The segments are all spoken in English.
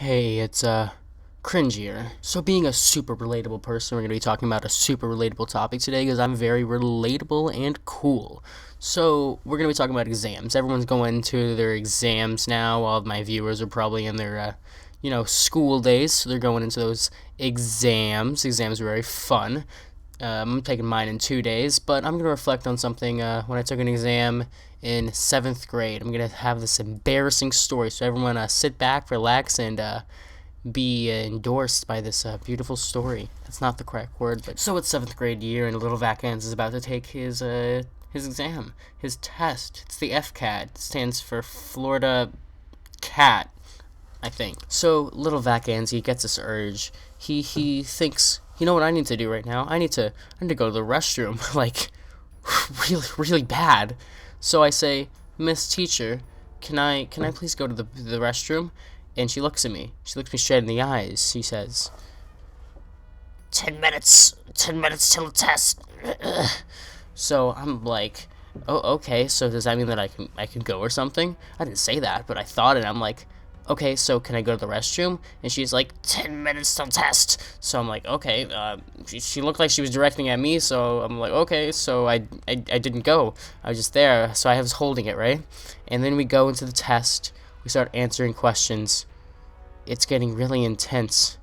Hey, it's cringier. So being a super relatable person, we're going to be talking about a super relatable topic today because I'm very relatable and cool. So we're going to be talking about exams. Everyone's going to their exams now. All of my viewers are probably in their school days, so they're going into those exams. Exams are very fun. I'm taking mine in 2 days, but I'm going to reflect on something when I took an exam in 7th grade. I'm going to have this embarrassing story, so everyone sit back, relax, and be endorsed by this beautiful story. That's not the correct word, but so it's 7th grade year, and little Vacans is about to take his exam, his test. It's the FCAT. It stands for Florida Cat, I think. So little Vacans, he gets this urge. He thinks, you know what I need to do right now? I need to go to the restroom, like really bad. So I say, Miss Teacher, can I please go to the restroom? And she looks at me. She looks me straight in the eyes. She says, 10 minutes till the test. So I'm like, oh, okay, so does that mean that I can go or something? I didn't say that, but I thought it. I'm like, okay, so can I go to the restroom? And she's like, 10 minutes till test. So I'm like, okay. She looked like she was directing at me, so I'm like, okay. So I didn't go. I was just there, so I was holding it, right? And then we go into the test. We start answering questions. It's getting really intense.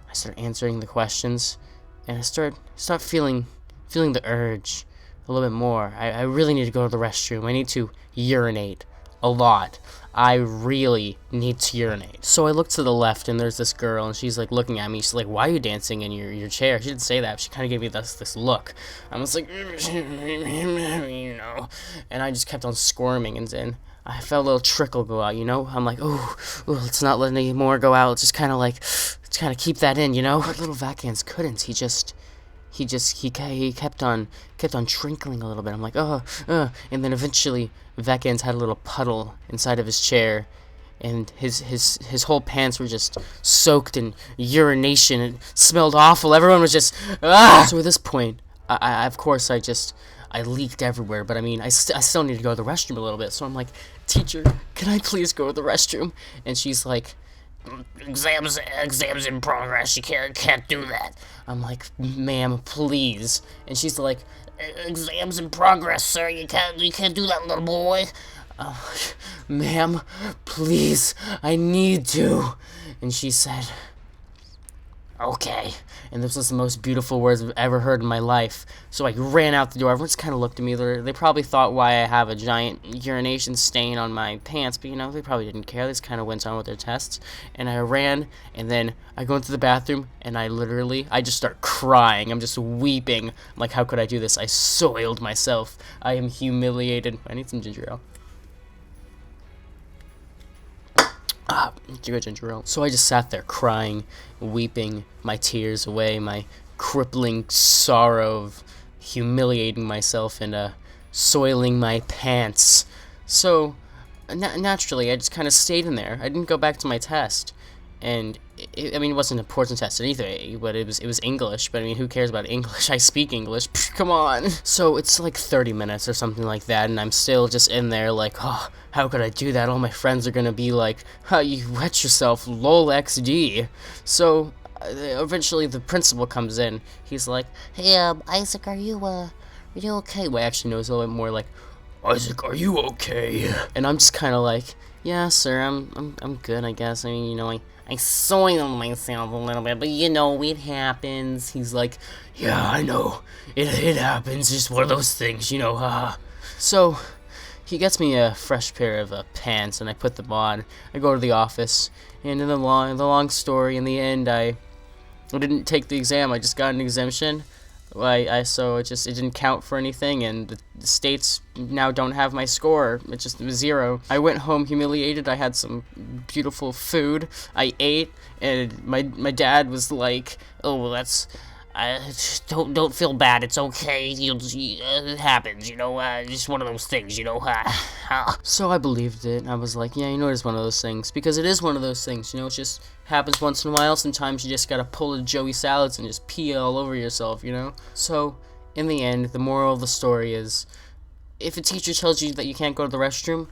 I start answering the questions, and I start feeling the urge a little bit more. I really need to go to the restroom. I need to urinate a lot. I really need to urinate. So I look to the left, and there's this girl, and she's like looking at me. She's like, "Why are you dancing in your chair?" She didn't say that. She kind of gave me this look. I was like, you know, and I just kept on squirming, and I felt a little trickle go out. I'm like, ooh, let's not let any more go out. Let's just kind of keep that in, But little Vacans couldn't. He kept on trickling a little bit. I'm like, and then eventually Vacans had a little puddle inside of his chair, and his whole pants were just soaked in urination. It smelled awful. Everyone was just So at this point, I of course I leaked everywhere, but I mean, I still need to go to the restroom a little bit. So I'm like, Teacher, can I please go to the restroom? And she's like, exams in progress. You can't do that. I'm like, ma'am, please. And she's like, exams in progress, sir. You can't do that, little boy. Ma'am, please, I need to. And she said, okay. And this was the most beautiful words I've ever heard in my life. So I ran out the door. Everyone just kind of looked at me. They probably thought why I have a giant urination stain on my pants, but they probably didn't care. They just kind of went on with their tests. And I ran, and then I go into the bathroom, and I just start crying. I'm just weeping. I'm like, how could I do this? I soiled myself. I am humiliated. I need some ginger ale. Ginger ale. So I just sat there crying, weeping my tears away, my crippling sorrow of humiliating myself and soiling my pants. So naturally, I just kind of stayed in there. I didn't go back to my test, and it wasn't an important test either, but it was English. But I mean, who cares about English? I speak English. Come on. So it's like 30 minutes or something like that, and I'm still just in there like, oh, how could I do that? All my friends are gonna be like, "How you wet yourself, lol XD." So eventually the principal comes in. He's like, "Hey, Isaac, are you okay?" Well, actually, no, it's a little bit more like, "Isaac, are you okay?" And I'm just kind of like, "Yeah, sir, I'm good, I guess." I mean, I soiled myself a little bit, but it happens. He's like, "Yeah, I know. It happens. Just one of those things, haha." So he gets me a fresh pair of pants, and I put them on. I go to the office, and in the long story, in the end, I didn't take the exam. I just got an exemption. So it didn't count for anything, and the states now don't have my score. It was 0. I went home humiliated. I had some beautiful food. I ate, and my dad was like, "Oh, that's don't feel bad. It's okay. It happens. Just one of those things. So I believed it. I was like, yeah, it's one of those things, because it is one of those things. It just happens once in a while. Sometimes you just gotta pull a Joey Salads and just pee all over yourself. So in the end, the moral of the story is, if a teacher tells you that you can't go to the restroom,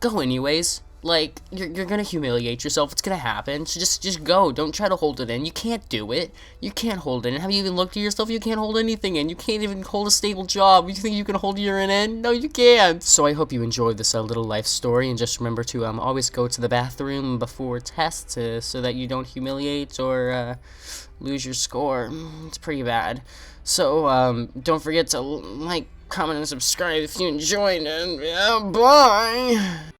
go anyways. Like, you're gonna humiliate yourself. It's gonna happen. So just go. Don't try to hold it in. You can't do it. You can't hold it in. Have you even looked at yourself? You can't hold anything in. You can't even hold a stable job. You think you can hold urine in? No, you can't. So I hope you enjoyed this little life story, and just remember to always go to the bathroom before tests so that you don't humiliate or lose your score. It's pretty bad. So don't forget to like, comment, and subscribe if you enjoyed it. Yeah, bye.